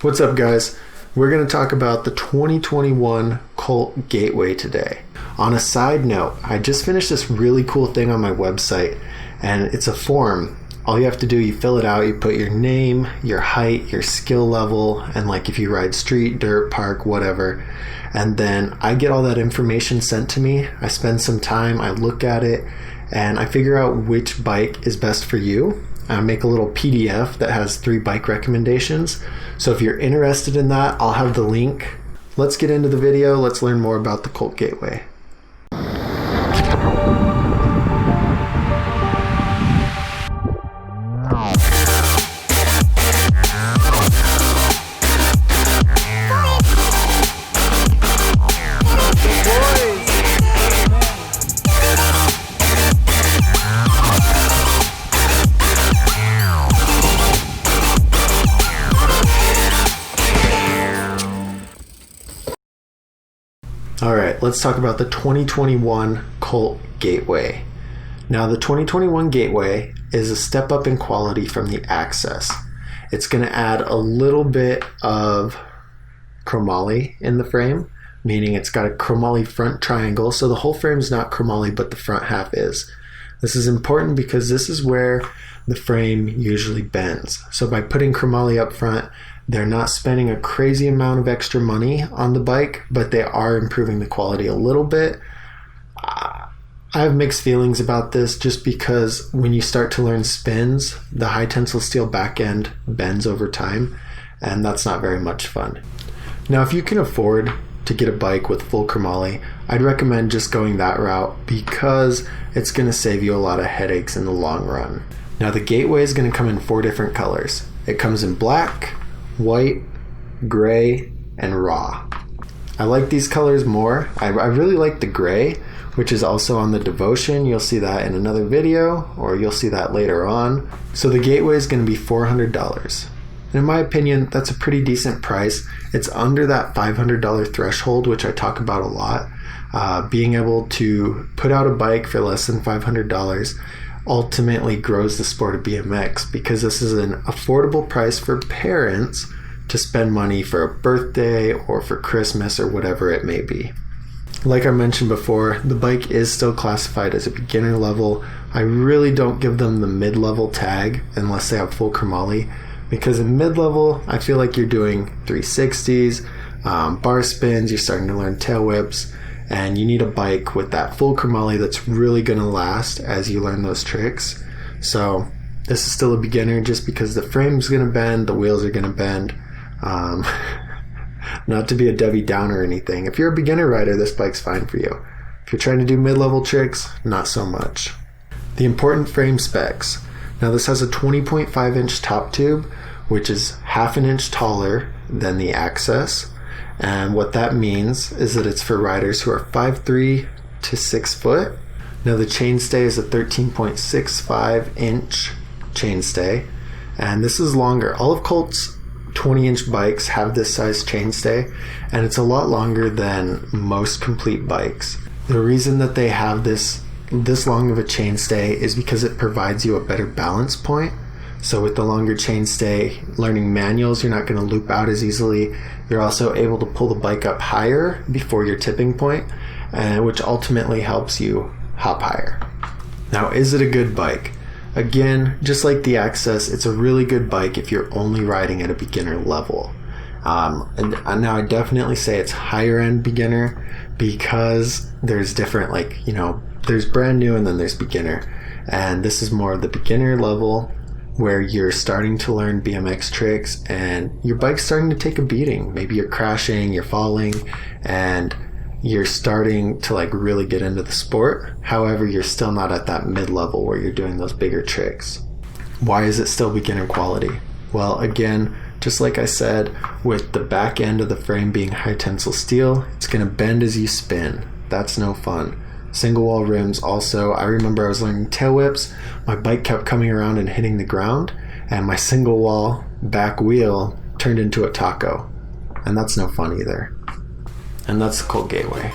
What's up, guys? We're going to talk about the 2021 Colt Gateway today. On a side note, I just finished this really cool thing on my website, and it's a form. All you have to do, you fill it out, you put your name, your height, your skill level, and like if you ride street, dirt, park, whatever. And then I get all that information sent to me. I spend some time, I look at it, and I figure out which bike is best for you. I make a little PDF that has 3 bike recommendations. So if you're interested in that, I'll have the link. Let's get into the video. Let's learn more about the Colt Gateway. Alright, let's talk about the 2021 Colt Gateway. Now, the 2021 Gateway is a step up in quality from the Access. It's going to add a little bit of chromoly in the frame, meaning it's got a chromoly front triangle, so the whole frame is not chromoly, but the front half is. This is important because this is where the frame usually bends. So by putting chromoly up front, they're not spending a crazy amount of extra money on the bike, but they are improving the quality a little bit. I have mixed feelings about this just because when you start to learn spins, the high tensile steel back end bends over time, and that's not very much fun. Now, if you can afford to get a bike with full chromoly, I'd recommend just going that route because it's going to save you a lot of headaches in the long run. Now, the Gateway is going to come in 4 different colors. It comes in black, white, gray, and raw. I like these colors more. I really like the gray, which is also on the Devotion. You'll see that in another video, or you'll see that later on. So the Gateway is going to be $400. And in my opinion, that's a pretty decent price. It's under that $500 threshold, which I talk about a lot. Being able to put out a bike for less than $500 ultimately grows the sport of BMX because this is an affordable price for parents to spend money for a birthday or for Christmas or whatever it may be. Like I mentioned before, the bike is still classified as a beginner level. I really don't give them the mid-level tag unless they have full chromoly, because in mid-level, I feel like you're doing 360s, bar spins, you're starting to learn tail whips, and you need a bike with that full chromoly that's really going to last as you learn those tricks. So this is still a beginner just because the frame's going to bend, the wheels are going to bend. Not to be a Debbie Downer or anything. If you're a beginner rider, this bike's fine for you. If you're trying to do mid-level tricks, not so much. The important frame specs. Now, this has a 20.5 inch top tube, which is half an inch taller than the Access. And what that means is that it's for riders who are 5'3" to 6 foot. Now, the chainstay is a 13.65 inch chainstay, and this is longer. All of Colt's 20-inch bikes have this size chainstay, and it's a lot longer than most complete bikes. The reason that they have this long of a chainstay is because it provides you a better balance point. So with the longer chainstay, learning manuals, you're not going to loop out as easily. You're also able to pull the bike up higher before your tipping point, which ultimately helps you hop higher. Now, is it a good bike? Again, just like the Access, it's a really good bike if you're only riding at a beginner level. And now I definitely say it's higher end beginner because there's different, there's brand new and then there's beginner. And this is more of the beginner level where you're starting to learn BMX tricks and your bike's starting to take a beating. Maybe you're crashing, you're falling, and you're starting to really get into the sport. However, you're still not at that mid-level where you're doing those bigger tricks. Why is it still beginner quality? Well, again, just like I said, with the back end of the frame being high tensile steel, it's going to bend as you spin. That's no fun. Single wall rims also. I remember I was learning tail whips. My bike kept coming around and hitting the ground, and my single wall back wheel turned into a taco. And that's no fun either. And that's the Colt Gateway.